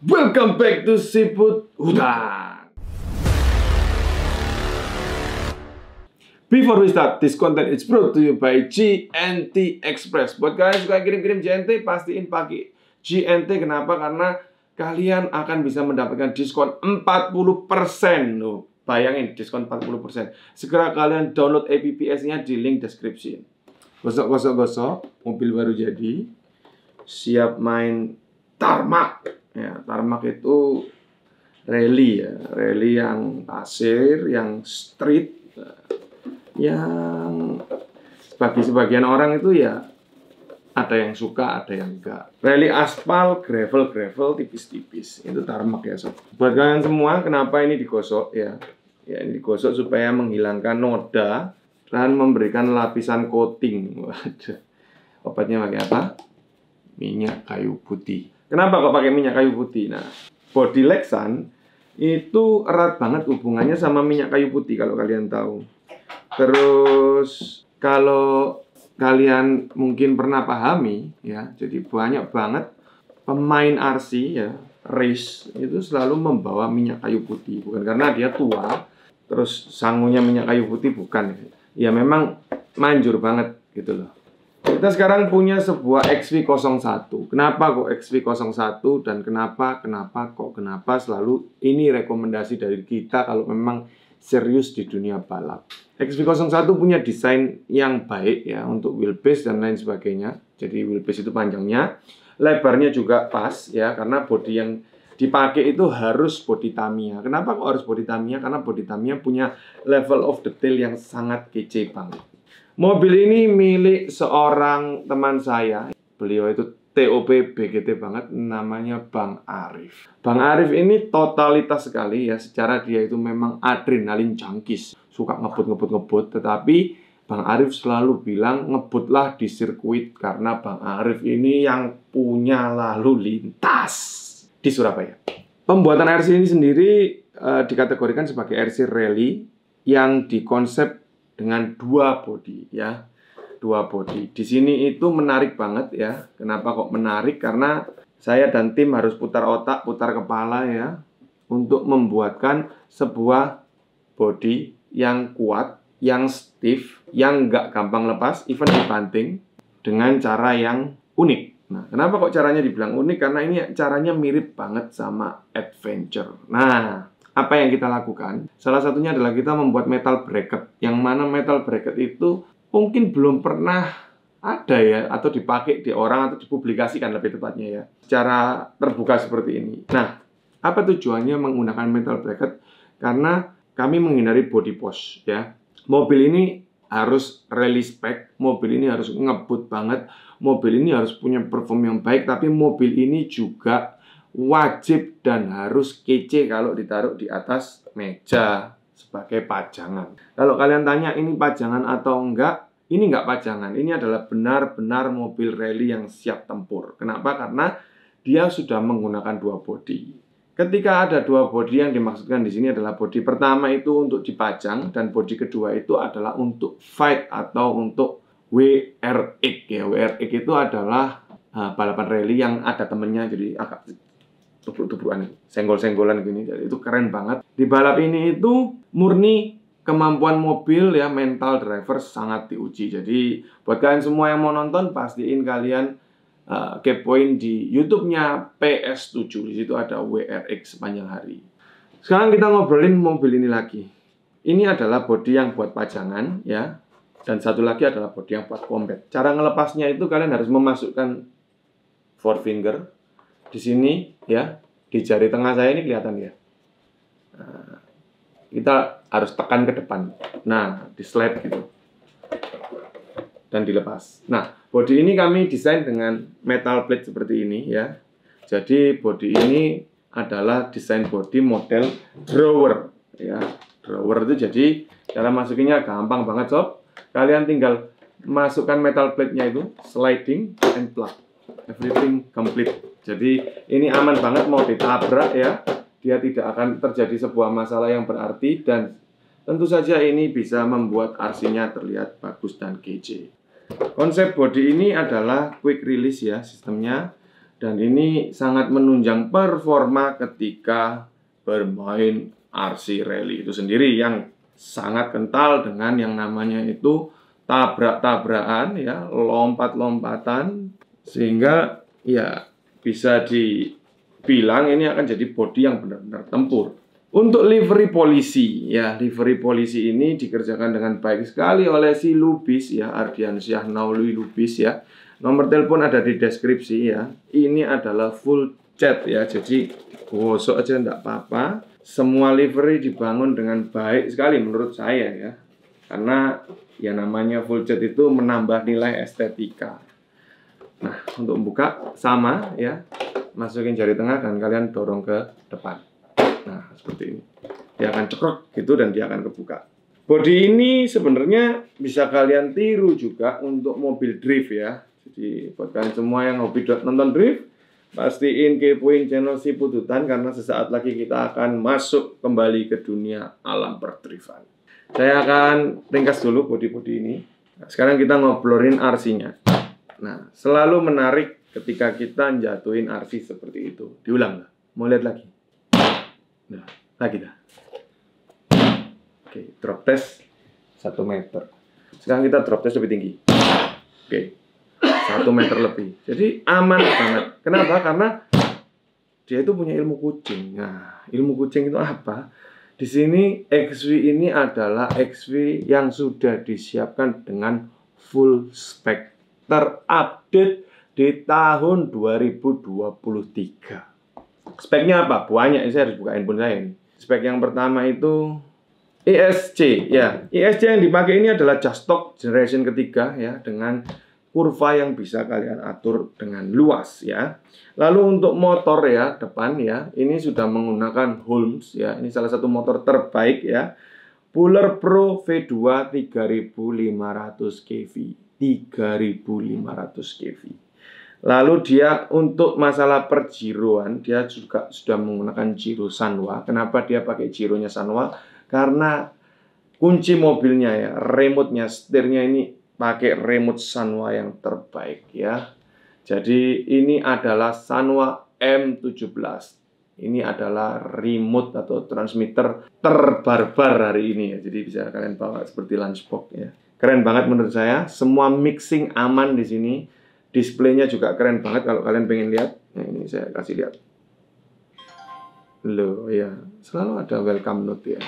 Welcome back to Siput Hutan. Before we start, this content is brought to you by GNT Express. Buat kalian yang suka kirim-kirim GNT, pastiin pakai GNT. Kenapa? Karena kalian akan bisa mendapatkan diskon 40%. Loh, bayangin, diskon 40%. Segera kalian download APPS-nya di link description. Gosok, mobil baru jadi. Siap main tarmac. Ya, tarmac itu rally ya, rally yang pasir, yang street, yang bagi sebagian orang itu ya ada yang suka, ada yang enggak. Rally aspal, gravel tipis-tipis, itu tarmac ya sob. Buat kalian semua, kenapa ini digosok ya? Ya ini digosok supaya menghilangkan noda dan memberikan lapisan coating. Waduh, obatnya pakai apa? Minyak kayu putih. Kenapa kok pakai minyak kayu putih? Nah, body Lexan itu erat banget hubungannya sama minyak kayu putih kalau kalian tahu. Terus kalau kalian mungkin pernah pahami ya, jadi banyak banget pemain RC ya, race itu selalu membawa minyak kayu putih. Bukan karena dia tua, terus sangunya minyak kayu putih, bukan. Ya memang manjur banget gitu loh. Kita sekarang punya sebuah XV01. Kenapa kok XV01 dan kenapa selalu ini rekomendasi dari kita kalau memang serius di dunia balap. XV01 punya desain yang baik ya untuk wheelbase dan lain sebagainya. Jadi wheelbase itu panjangnya, lebarnya juga pas ya karena bodi yang dipakai itu harus bodi Tamiya. Kenapa kok harus bodi Tamiya? Karena bodi Tamiya punya level of detail yang sangat kece banget. Mobil ini milik seorang teman saya. Beliau itu TOP BGT banget, namanya Bang Arif. Bang Arif ini totalitas sekali ya, secara dia itu memang adrenalin junkies, suka ngebut, tetapi Bang Arif selalu bilang ngebutlah di sirkuit karena Bang Arif ini yang punya lalu lintas di Surabaya. Pembuatan RC ini sendiri dikategorikan sebagai RC rally yang dikonsep dengan dua bodi ya, dua bodi. Di sini itu menarik banget ya. Kenapa kok menarik? Karena saya dan tim harus putar otak, putar kepala ya, untuk membuatkan sebuah bodi yang kuat, yang stiff, yang nggak gampang lepas, even dibanting dengan cara yang unik. Nah, kenapa kok caranya dibilang unik? Karena ini caranya mirip banget sama adventure. Nah, apa yang kita lakukan? Salah satunya adalah kita membuat metal bracket. Yang mana metal bracket itu mungkin belum pernah ada ya, atau dipakai di orang, atau dipublikasikan lebih tepatnya ya, secara terbuka seperti ini. Nah, apa tujuannya menggunakan metal bracket? Karena kami menghindari body post ya. Mobil ini harus rally spec, mobil ini harus ngebut banget, mobil ini harus punya perform yang baik, tapi mobil ini juga wajib dan harus kece kalau ditaruh di atas meja sebagai pajangan. Kalau kalian tanya ini pajangan atau enggak, ini enggak pajangan. Ini adalah benar-benar mobil rally yang siap tempur. Kenapa? Karena dia sudah menggunakan dua bodi. Ketika ada dua bodi, yang dimaksudkan di sini adalah bodi pertama itu untuk dipajang dan bodi kedua itu adalah untuk fight atau untuk WRX ya. WRX itu adalah balapan rally yang ada temennya, jadi agak tubruk-tubrukan, senggol-senggolan gini. Jadi itu keren banget. Di balap ini itu murni kemampuan mobil ya, mental driver sangat diuji. Jadi buat kalian semua yang mau nonton, pastiin kalian kepoin di YouTube-nya PS7. Di situ ada WRX sepanjang hari. Sekarang kita ngobrolin mobil ini lagi. Ini adalah bodi yang buat pajangan ya, dan satu lagi adalah bodi yang buat combat. Cara ngelepasnya itu kalian harus memasukkan four finger di sini ya, di jari tengah saya ini kelihatan ya. Nah, kita harus tekan ke depan. Nah, di slide gitu. Dan dilepas. Nah, bodi ini kami desain dengan metal plate seperti ini ya. Jadi bodi ini adalah desain bodi model drawer ya. Drawer itu jadi cara masukinnya gampang banget sob. Kalian tinggal masukkan metal plate-nya itu, sliding and plug. Everything complete. Jadi ini aman banget, mau ditabrak ya, dia tidak akan terjadi sebuah masalah yang berarti, dan tentu saja ini bisa membuat RC-nya terlihat bagus dan kece. Konsep bodi ini adalah quick release ya sistemnya. Dan ini sangat menunjang performa ketika bermain RC Rally itu sendiri yang sangat kental dengan yang namanya itu tabrak-tabrakan ya, lompat-lompatan, sehingga ya bisa dibilang ini akan jadi bodi yang benar-benar tempur. Untuk livery polisi ya, livery polisi ini dikerjakan dengan baik sekali oleh si Lubis ya, Ardiansyah Nauli Lubis ya. Nomor telepon ada di deskripsi ya. Ini adalah full cat ya, jadi gosok aja enggak apa-apa. Semua livery dibangun dengan baik sekali menurut saya ya. Karena ya namanya full cat itu menambah nilai estetika. Nah, untuk membuka sama ya, masukin jari tengah dan kalian dorong ke depan. Nah, seperti ini. Dia akan cekrok gitu dan dia akan kebuka. Bodi ini sebenarnya bisa kalian tiru juga untuk mobil drift ya. Jadi buat kalian semua yang hobi nonton drift, pastiin kepoin channel Si Pututan karena sesaat lagi kita akan masuk kembali ke dunia alam perdriftan. Saya akan ringkas dulu bodi-bodi ini. Nah, sekarang kita ngobrolin RC-nya. Nah, selalu menarik ketika kita jatuhin RC seperti itu. Diulang nggak? Mau lihat lagi? Nah, lagi dah. Oke, drop test 1 meter. Sekarang kita drop test lebih tinggi. Oke, 1 meter lebih. Jadi aman banget. Kenapa? Karena dia itu punya ilmu kucing. Nah, ilmu kucing itu apa? Di sini XV ini adalah XV yang sudah disiapkan dengan full spek, terupdate di tahun 2023. Speknya apa? Banyak, saya harus buka handphone saya ini. Spek yang pertama itu ISC ya. ISC yang dipakai ini adalah just stock generation ketiga ya, dengan kurva yang bisa kalian atur dengan luas ya. Lalu untuk motor ya, depan ya, ini sudah menggunakan Holmes ya. Ini salah satu motor terbaik ya. Puller Pro V2 3500 kV. 3500 kV. Lalu dia untuk masalah perjiroan, dia juga sudah menggunakan Giro Sanwa. Kenapa dia pakai gironya Sanwa? Karena kunci mobilnya ya, remote-nya, setirnya ini pakai remote Sanwa yang terbaik ya. Jadi ini adalah Sanwa M17. Ini adalah remote atau transmitter terbarbar hari ini ya. Jadi bisa kalian bawa seperti lunchbox ya. Keren banget menurut saya. Semua mixing aman di sini. Displaynya juga keren banget kalau kalian pengen lihat. Nah, ini saya kasih lihat. Loh ya, selalu ada welcome note ya.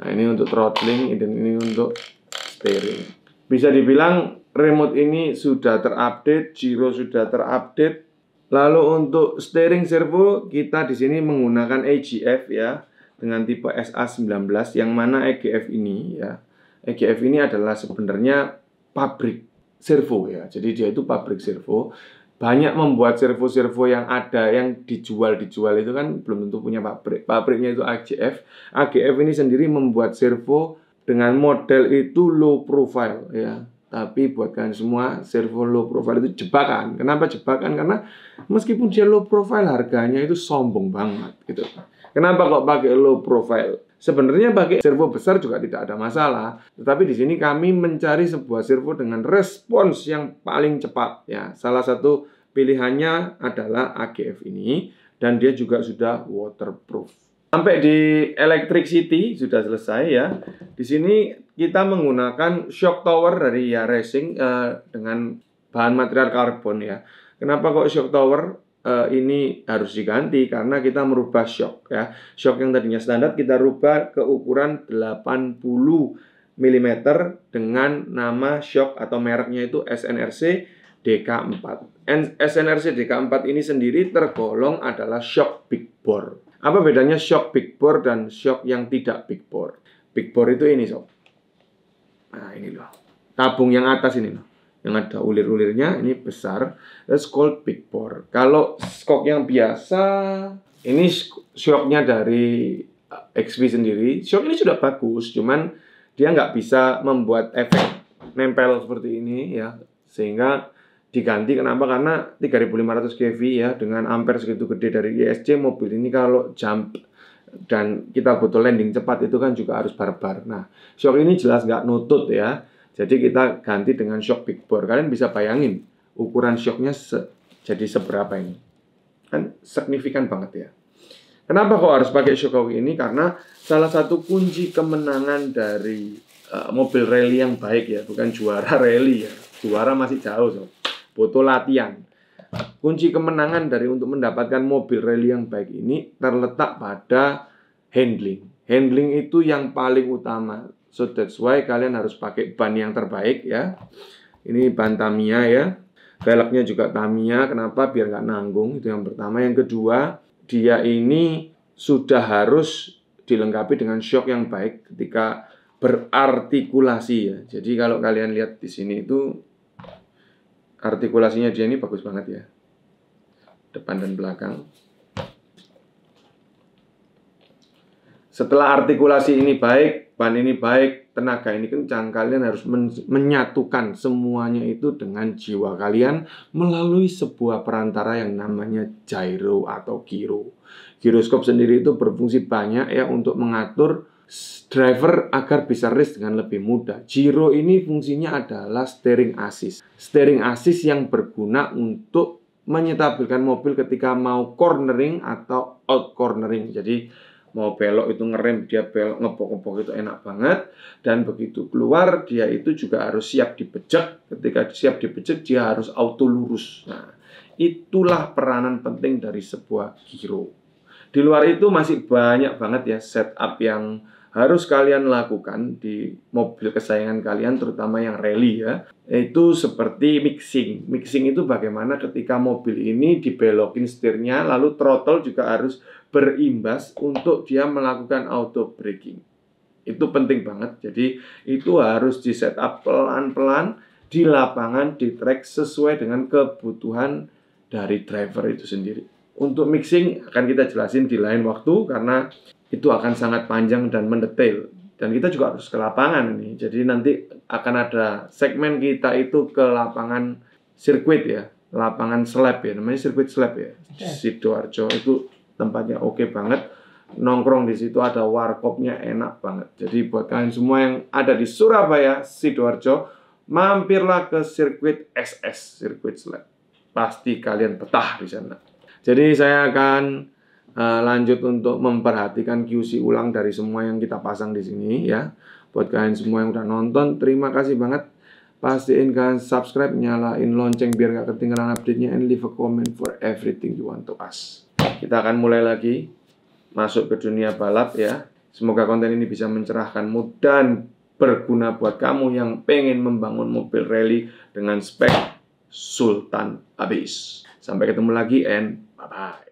Nah, ini untuk throttling dan ini untuk steering. Bisa dibilang remote ini sudah terupdate, giro sudah terupdate. Lalu untuk steering servo kita di sini menggunakan EGF ya, dengan tipe SA19 yang mana EGF ini ya. EGF ini adalah sebenarnya pabrik servo ya. Jadi dia itu pabrik servo. Banyak membuat servo-servo yang ada yang dijual itu kan belum tentu punya pabrik. Pabriknya itu AGF. AGF ini sendiri membuat servo dengan model itu low profile ya. Tapi buat kalian semua, servo low profile itu jebakan. Kenapa jebakan? Karena meskipun dia low profile, harganya itu sombong banget gitu. Kenapa kok pakai low profile? Sebenarnya pakai servo besar juga tidak ada masalah. Tetapi di sini kami mencari sebuah servo dengan respons yang paling cepat ya. Salah satu pilihannya adalah AGF ini dan dia juga sudah waterproof. Sampai di Electric City sudah selesai ya. Di sini kita menggunakan shock tower dari Ya Racing dengan bahan material karbon ya. Kenapa kok shock tower ini harus diganti? Karena kita merubah shock ya. Shock yang tadinya standar kita rubah ke ukuran 80 mm dengan nama shock atau mereknya itu SNRC DK4. SNRC DK4 ini sendiri tergolong adalah shock big bore. Apa bedanya shock big bore dan shock yang tidak big bore? Big bore itu ini sob. Nah ini loh. Tabung yang atas ini loh. Yang ada ulir-ulirnya ini besar. That's called big bore. Kalau shock yang biasa, ini shocknya dari XV sendiri. Shock ini sudah bagus, cuman dia nggak bisa membuat efek nempel seperti ini ya. Sehingga diganti. Kenapa? Karena 3500 kV ya, dengan ampere segitu gede dari ISC, mobil ini kalau jump dan kita butuh landing cepat itu kan juga harus barbar. Nah, shock ini jelas nggak nutut ya. Jadi kita ganti dengan shock big bore. Kalian bisa bayangin ukuran shocknya jadi seberapa ini. Kan signifikan banget ya. Kenapa kok harus pakai Shokowi ini? Karena salah satu kunci kemenangan dari mobil rally yang baik ya, bukan juara rally ya. Juara masih jauh, so. Butuh latihan. Kunci kemenangan dari untuk mendapatkan mobil rally yang baik ini terletak pada handling. Handling itu yang paling utama. So that's why kalian harus pakai ban yang terbaik ya. Ini ban Tamiya ya. Velgnya juga Tamiya. Kenapa? Biar nggak nanggung. Itu yang pertama. Yang kedua, dia ini sudah harus dilengkapi dengan shock yang baik ketika berartikulasi ya. Jadi kalau kalian lihat di sini itu artikulasinya dia ini bagus banget ya. Depan dan belakang. Setelah artikulasi ini baik, ban ini baik, tenaga ini kencang, kalian harus menyatukan semuanya itu dengan jiwa kalian melalui sebuah perantara yang namanya gyro atau giro. Giroskop sendiri itu berfungsi banyak ya untuk mengatur driver agar bisa race dengan lebih mudah. Giro ini fungsinya adalah steering assist. Steering assist yang berguna untuk menyetabilkan mobil ketika mau cornering atau out cornering. Jadi mau belok itu ngerem, dia belok ngepok-ngepok itu enak banget. Dan begitu keluar, dia itu juga harus siap dibejek. Ketika siap dibejek, dia harus auto lurus. Nah, itulah peranan penting dari sebuah giro. Di luar itu masih banyak banget ya setup yang harus kalian lakukan di mobil kesayangan kalian, terutama yang rally ya. Itu seperti mixing. Mixing itu bagaimana ketika mobil ini dibelokin setirnya, lalu throttle juga harus berimbas untuk dia melakukan auto braking. Itu penting banget. Jadi itu harus di setup pelan-pelan di lapangan, di track sesuai dengan kebutuhan dari driver itu sendiri. Untuk mixing akan kita jelasin di lain waktu karena itu akan sangat panjang dan mendetail. Dan kita juga harus ke lapangan ini. Jadi nanti akan ada segmen kita itu ke lapangan sirkuit ya, lapangan slab ya, namanya sirkuit slab ya. Sidoarjo itu tempatnya oke banget. Nongkrong di situ ada warkopnya enak banget. Jadi buat kalian semua yang ada di Surabaya, Sidoarjo, mampirlah ke sirkuit SS, sirkuit slab. Pasti kalian betah di sana. Jadi saya akan lanjut untuk memperhatikan QC ulang dari semua yang kita pasang di sini ya. Buat kalian semua yang udah nonton, terima kasih banget. Pastiin kalian subscribe, nyalain lonceng biar gak ketinggalan update-nya, and leave a comment for everything you want to ask. Kita akan mulai lagi masuk ke dunia balap ya. Semoga konten ini bisa mencerahkanmu dan berguna buat kamu yang pengen membangun mobil rally dengan spek Sultan abis. Sampai ketemu lagi and bye-bye.